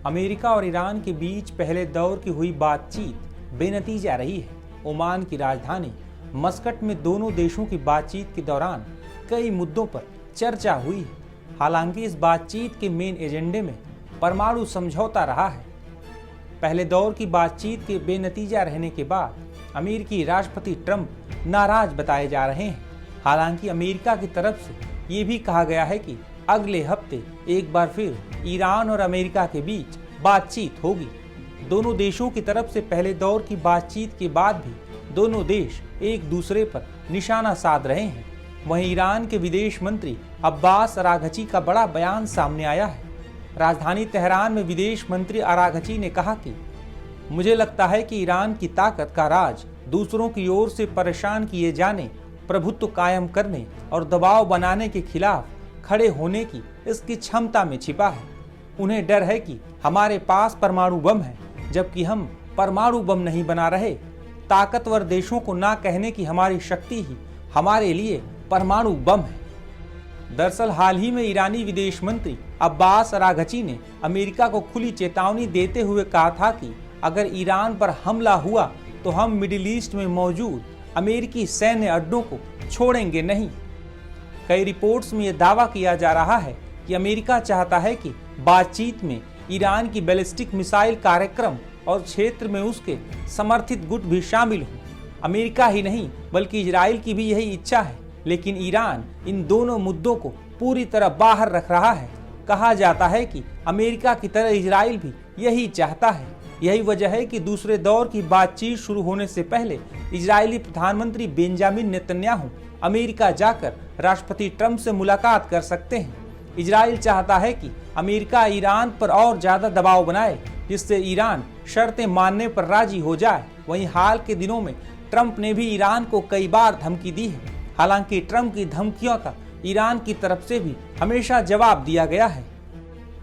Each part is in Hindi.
अमेरिका और ईरान के बीच पहले दौर की हुई बातचीत बेनतीजा रही है। ओमान की राजधानी मस्कट में दोनों देशों की बातचीत के दौरान कई मुद्दों पर चर्चा हुई है। हालांकि इस बातचीत के मेन एजेंडे में परमाणु समझौता रहा है। पहले दौर की बातचीत के बेनतीजा रहने के बाद अमेरिकी राष्ट्रपति ट्रंप नाराज बताए जा रहे हैं। हालांकि अमेरिका की तरफ से ये भी कहा गया है कि अगले हफ्ते एक बार फिर ईरान और अमेरिका के बीच बातचीत होगी। दोनों देशों की तरफ से पहले दौर की बातचीत के बाद भी दोनों देश एक दूसरे पर निशाना साध रहे हैं। वहीं ईरान के विदेश मंत्री अब्बास अराघची का बड़ा बयान सामने आया है। राजधानी तेहरान में विदेश मंत्री अराघची ने कहा कि मुझे लगता है कि ईरान की ताकत का राज दूसरों की ओर से परेशान किए जाने, प्रभुत्व कायम करने और दबाव बनाने के खिलाफ खड़े होने की इसकी क्षमता में छिपा है। उन्हें डर है कि हमारे पास परमाणु बम है, जबकि हम परमाणु बम नहीं बना रहे। ताकतवर देशों को ना कहने की हमारी शक्ति ही हमारे लिए परमाणु बम है। दरअसल हाल ही में ईरानी विदेश मंत्री अब्बास अराघची ने अमेरिका को खुली चेतावनी देते हुए कहा था कि अगर ईरान पर हमला हुआ तो हम मिडिल ईस्ट में मौजूद अमेरिकी सैन्य अड्डों को छोड़ेंगे नहीं। कई रिपोर्ट्स में यह दावा किया जा रहा है कि अमेरिका चाहता है कि बातचीत में ईरान की बैलिस्टिक मिसाइल कार्यक्रम और क्षेत्र में उसके समर्थित गुट भी शामिल हों। अमेरिका ही नहीं बल्कि इजराइल की भी यही इच्छा है, लेकिन ईरान इन दोनों मुद्दों को पूरी तरह बाहर रख रहा है। कहा जाता है कि अमेरिका की तरह इजराइल भी यही चाहता है। यही वजह है कि दूसरे दौर की बातचीत शुरू होने से पहले इजरायली प्रधानमंत्री बेंजामिन नेतन्याहू अमेरिका जाकर राष्ट्रपति ट्रंप से मुलाकात कर सकते हैं। इजराइल चाहता है कि अमेरिका ईरान पर और ज्यादा दबाव बनाए, जिससे ईरान शर्तें मानने पर राजी हो जाए। वहीं हाल के दिनों में ट्रंप ने भी ईरान को कई बार धमकी दी है। हालांकि ट्रंप की धमकियों का ईरान की तरफ से भी हमेशा जवाब दिया गया है।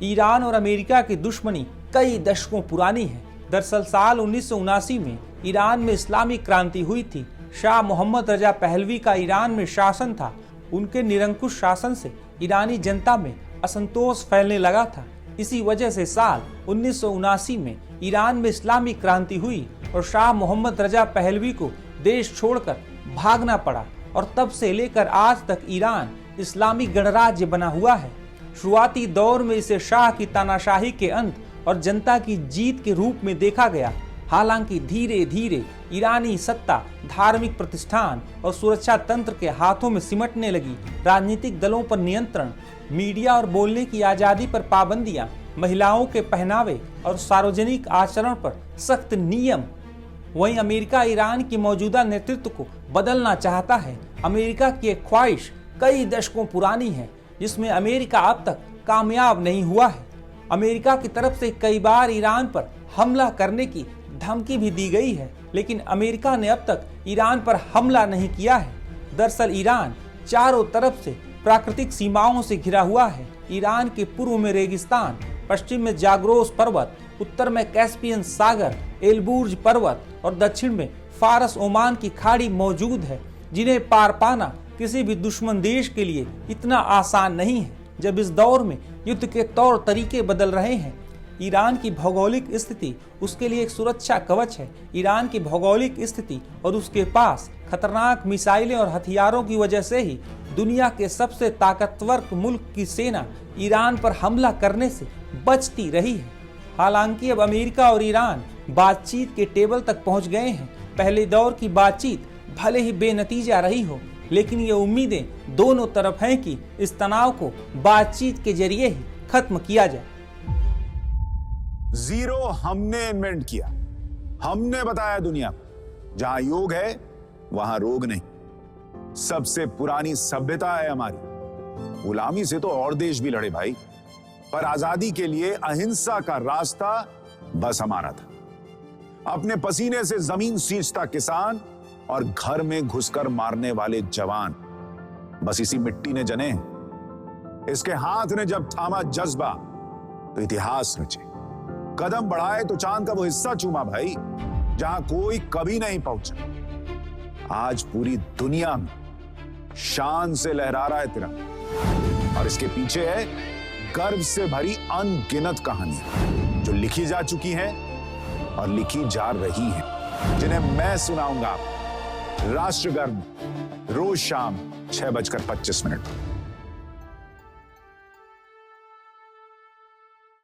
ईरान और अमेरिका की दुश्मनी कई दशकों पुरानी है। दरअसल साल 1979 में ईरान में इस्लामी क्रांति हुई थी। शाह मोहम्मद रजा पहलवी का ईरान में शासन था। उनके निरंकुश शासन से ईरानी जनता में असंतोष फैलने लगा था। इसी वजह से साल 1979 में ईरान में इस्लामी क्रांति हुई और शाह मोहम्मद रजा पहलवी को देश छोड़कर भागना पड़ा और तब से लेकर आज तक ईरान इस्लामी गणराज्य बना हुआ है। शुरुआती दौर में इसे शाह की तानाशाही के अंत और जनता की जीत के रूप में देखा गया। हालांकि धीरे धीरे ईरानी सत्ता धार्मिक प्रतिष्ठान और सुरक्षा तंत्र के हाथों में सिमटने लगी। राजनीतिक दलों पर नियंत्रण, मीडिया और बोलने की आजादी पर पाबंदियां, महिलाओं के पहनावे और सार्वजनिक आचरण पर सख्त नियम। वहीं अमेरिका ईरान की मौजूदा नेतृत्व को बदलना चाहता है। अमेरिका की एक ख्वाहिश कई दशकों पुरानी है, जिसमें अमेरिका अब तक कामयाब नहीं हुआ है। अमेरिका की तरफ से कई बार ईरान पर हमला करने की धमकी भी दी गई है, लेकिन अमेरिका ने अब तक ईरान पर हमला नहीं किया है। दरअसल ईरान चारों तरफ से प्राकृतिक सीमाओं से घिरा हुआ है। ईरान के पूर्व में रेगिस्तान, पश्चिम में जाग्रोस पर्वत, उत्तर में कैस्पियन सागर, एलबुर्ज पर्वत और दक्षिण में फारस ओमान की खाड़ी मौजूद है, जिन्हें पार पाना किसी भी दुश्मन देश के लिए इतना आसान नहीं है। जब इस दौर में युद्ध के तौर तरीके बदल रहे हैं, ईरान की भौगोलिक स्थिति उसके लिए एक सुरक्षा कवच है। ईरान की भौगोलिक स्थिति और उसके पास खतरनाक मिसाइलें और हथियारों की वजह से ही दुनिया के सबसे ताकतवर मुल्क की सेना ईरान पर हमला करने से बचती रही है। हालांकि अब अमेरिका और ईरान बातचीत के टेबल तक पहुंच गए हैं। पहले दौर की बातचीत भले ही बेनतीजा रही हो, लेकिन ये उम्मीदें दोनों तरफ हैं कि इस तनाव को बातचीत के जरिए ही खत्म किया जाए। जीरो हमने इन्वेंट किया, हमने बताया दुनिया को जहां योग है वहां रोग नहीं। सबसे पुरानी सभ्यता है हमारी। गुलामी से तो और देश भी लड़े भाई, पर आजादी के लिए अहिंसा का रास्ता बस हमारा था। अपने पसीने से जमीन सींचता किसान और घर में घुसकर मारने वाले जवान, बस इसी मिट्टी ने जने। इसके हाथ ने जब थामा जज्बा तो इतिहास रचे। कदम बढ़ाए तो चांद का वो हिस्सा चूमा भाई जहां कोई कभी नहीं पहुंचा। आज पूरी दुनिया में शान से लहरा रहा है तिरंगा, और इसके पीछे है गर्व से भरी अनगिनत कहानियां। जो लिखी जा चुकी हैं और लिखी जा रही हैं, जिन्हें मैं सुनाऊंगा राष्ट्रगर्व रोज शाम 6:25 पर।